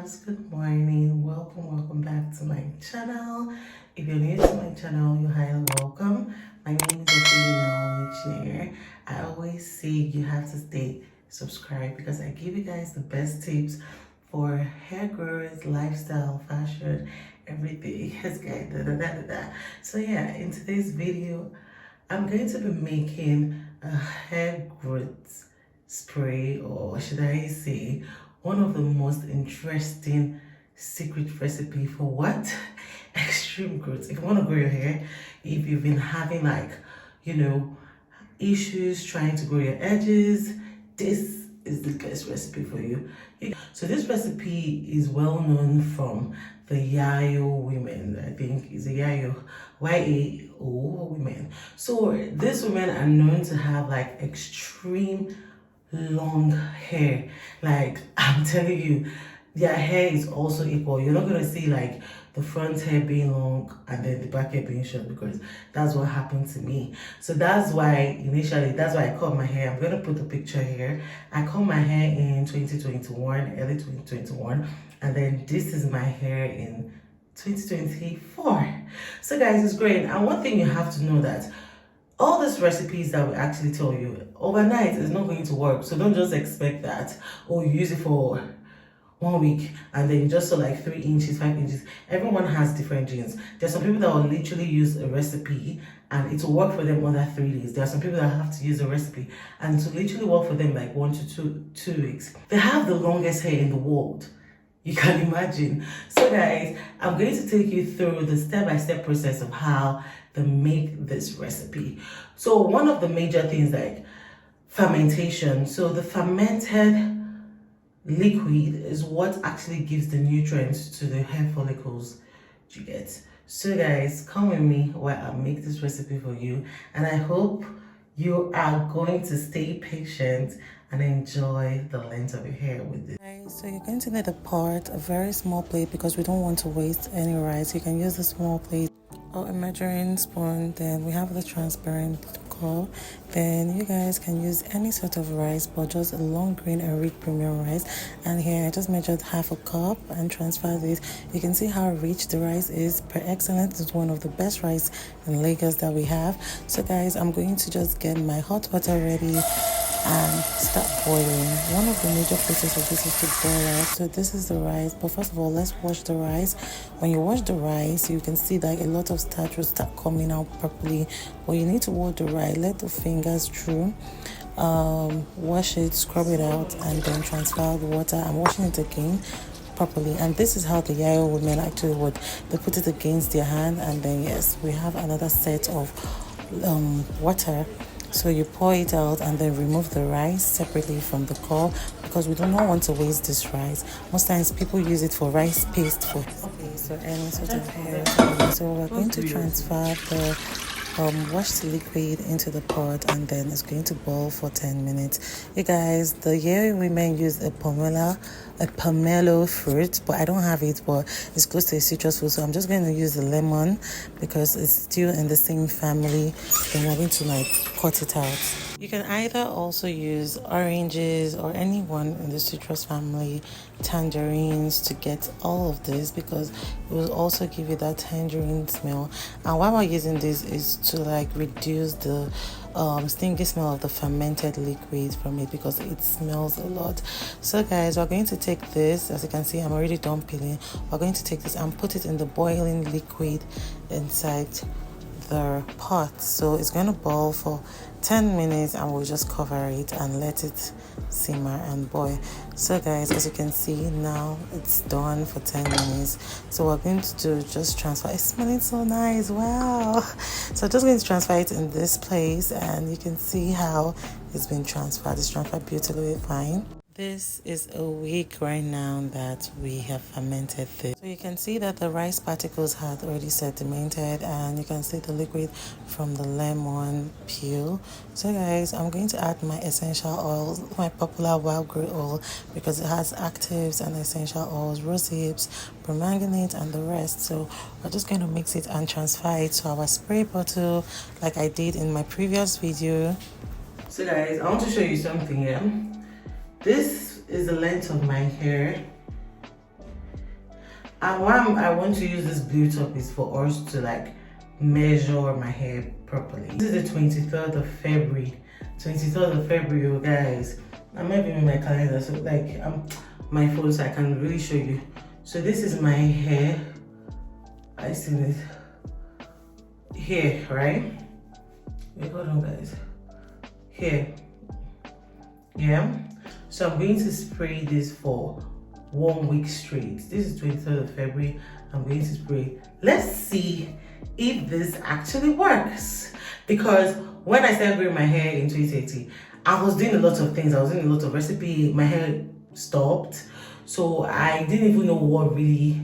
loves, good morning. Welcome back to my channel. If you're new to my channel, you're highly welcome. My name is Naomi. I always say you have to stay subscribed because I give you guys the best tips for hair growth, lifestyle, fashion, everything. Yes, guys. So yeah, in today's video, I'm going to be making a hair growth spray, or should I say one of the most interesting secret recipe for what? Extreme growth. If you want to grow your hair, if you've been having issues trying to grow your edges, this is the best recipe for you. So this recipe is well known from the Yayo women. I think it's a Yayo, Y-A-O women. So these women are known to have like extreme long hair. Like, I'm telling you, their hair is also equal. You're not gonna see like the front hair being long and then the back hair being short, because that's what happened to me. So that's why that's why I cut my hair. I'm gonna put the picture here. I cut my hair in 2021, early 2021, and then this is my hair in 2024. So guys, it's great. And one thing you have to know, that all these recipes that we actually tell you overnight is not going to work. So don't just expect that, or you use it for 1 week and then just so like 3 inches, 5 inches. Everyone has different genes. There's some people that will literally use a recipe and it will work for them under 3 days. There are some people that have to use a recipe and it will literally work for them like 1 to 2 weeks. They have the longest hair in the world. You can imagine. So guys, I'm going to take you through the step-by-step process of how to make this recipe. So one of the major things, like fermentation. So the fermented liquid is what actually gives the nutrients to the hair follicles you get. So guys, come with me while I make this recipe for you, and I hope you are going to stay patient and enjoy the length of your hair with this. Okay, so you're going to need a pot, a very small plate, because we don't want to waste any rice. You can use a small plate or a measuring spoon. Then we have the transparent cup. Then you guys can use any sort of rice, but just a long grain and rich premium rice. And here I just measured half a cup and transferred this. You can see how rich the rice is. Per excellence, it's one of the best rice in Lagos that we have. So guys, I'm going to just get my hot water ready and start boiling. One of the major processes of this is to boil out. So this is the rice, but first of all, let's wash the rice. When you wash the rice, you can see that a lot of starch will start coming out properly. But you need to wash the rice, let the fingers through, wash it, scrub it out, and then transfer the water. I'm washing it again properly. And this is how the Yayo women actually would. They put it against their hand, and then yes, we have another set of water. So you pour it out and then remove the rice separately from the core, because we do not want to waste this rice. Most times people use it for rice paste for so any sort of hair. So we're going to transfer the washed liquid into the pot, and then it's going to boil for 10 minutes. You guys, the Yayo women use a pomelo fruit, but I don't have it, but it's close to a citrus fruit, so I'm just going to use the lemon because it's still in the same family. Then we're going to like cut it out. You can either also use oranges or any one in the citrus family, tangerines, to get all of this, because it will also give you that tangerine smell. And why we're using this is to like reduce the stinky smell of the fermented liquid from it, because it smells a lot. So guys, we're going to take this. As you can see, I'm already done peeling. We're going to take this and put it in the boiling liquid inside the pot. So it's going to boil for 10 minutes and we'll just cover it and let it simmer and boil. So guys, as you can see, now it's done for 10 minutes. So we're going to do just transfer. It's smelling so nice. Wow. So I'm just going to transfer it in this place, and you can see how it's been transferred. It's transferred beautifully fine. This is a week right now that we have fermented this. So you can see that the rice particles had already sedimented, and you can see the liquid from the lemon peel. So guys, I'm going to add my essential oils, my popular wild grape oil, because it has actives and essential oils, rose hips, permanganate, and the rest. So we're just going to mix it and transfer it to our spray bottle like I did in my previous video. So guys, I want to show you something here. This is the length of my hair And why I want to use this blue top is for us to like measure my hair properly. This is the 23rd of February. 23rd of February, you guys. I'm not even in my calendar, so like my phone, so I can really show you. So this is my hair. I see it here, right? Wait, hold on, guys. Here, yeah. So I'm going to spray this for 1 week straight. This is 23rd of February. I'm going to spray. Let's see if this actually works. Because when I started growing my hair in 2018, I was doing a lot of things. I was doing a lot of recipe. My hair stopped. So I didn't even know what really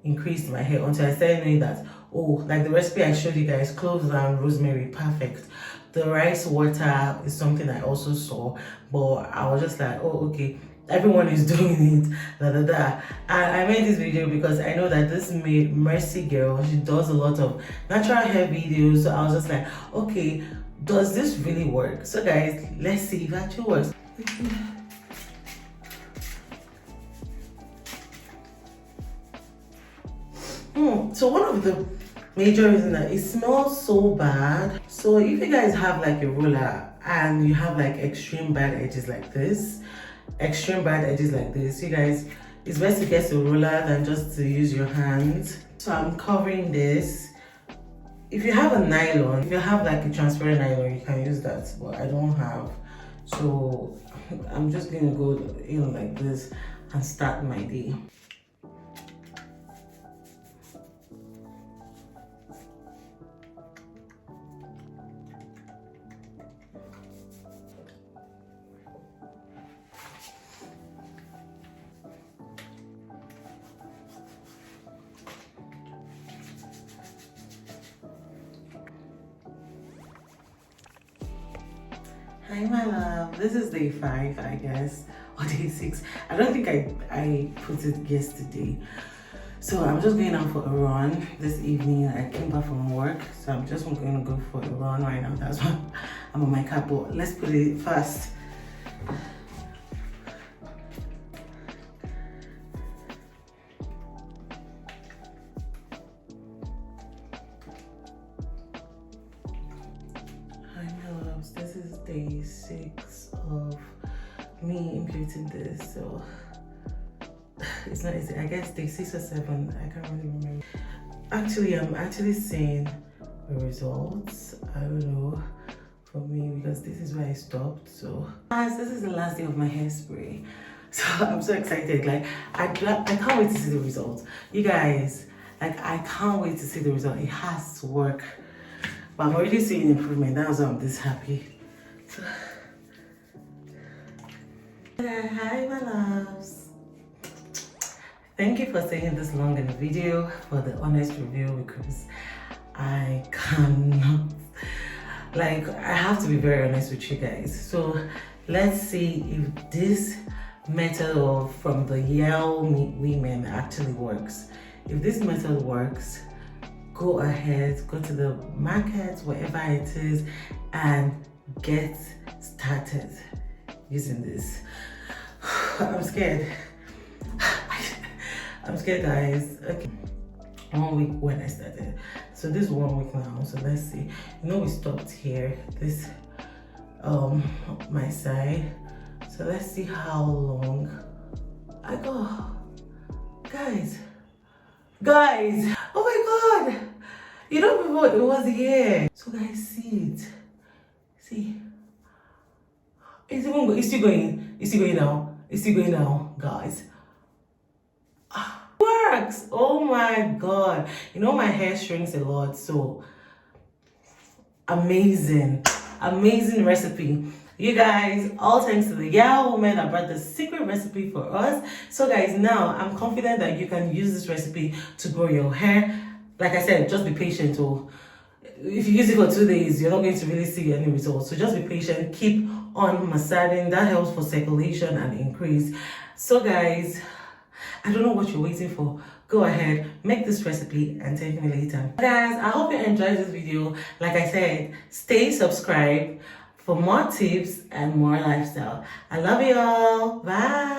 increased my hair until I started knowing that, oh, like the recipe I showed you guys, cloves and rosemary, perfect. The RiceWater is something I also saw, but I was just like, oh, okay, everyone is doing it, da da da. And I made this video because I know that this Mercy girl, she does a lot of natural hair videos. So I was just like, okay, does this really work? So guys, let's see if it actually works. So one of the major reasons that it smells so bad. So if you guys have like a roller and you have like extreme bad edges like this, you guys, it's best to get a roller than just to use your hands. So I'm covering this. If you have a nylon, if you have like a transparent nylon, you can use that, but I don't have. So I'm just gonna go in like this and start my day. Hi my love, this is day 5 I guess, or day 6. I don't think I put it yesterday. So I'm just going out for a run this evening. I came back from work, so I'm just going to go for a run right now. That's why I'm on my cap, but let's put it fast. This is day 6 of me imputing this, so it's not easy. I guess day 6 or 7, I can't really remember. Actually, I'm actually seeing the results. I don't know, for me, because this is where I stopped. So guys, this is the last day of my hairspray, so I'm so excited. Like I can't wait to see the results, you guys. Like I can't wait to see the result. It has to work. But I'm already seeing improvement. That's why I'm this happy. So, hi my loves. Thank you for staying this long in the video for the honest review, because I cannot, like, I have to be very honest with you guys. So let's see if this method from the Yale women actually works. If this method works, go ahead, go to the market, wherever it is, and get started using this. I'm scared. I'm scared, guys. Okay, 1 week when I started. So this is 1 week now. So let's see. You know, we stopped here. This my side. So let's see how long I go. Guys. Oh my god. You know, before it was here. So guys, see it. See. It's still going. It's still going now. It's still going now, guys. Works. Oh my god. You know, my hair shrinks a lot, so amazing recipe, you guys. All thanks to the Yahoo woman that brought the secret recipe for us. So guys, now I'm confident that you can use this recipe to grow your hair. Like I said, just be patient. Or if you use it for 2 days, you're not going to really see any results. So just be patient, keep on massaging. That helps for circulation and increase. So guys, I don't know what you're waiting for. Go ahead, make this recipe and thank me later. Guys, I hope you enjoyed this video. Like I said, stay subscribed for more tips and more lifestyle. I love you all. Bye.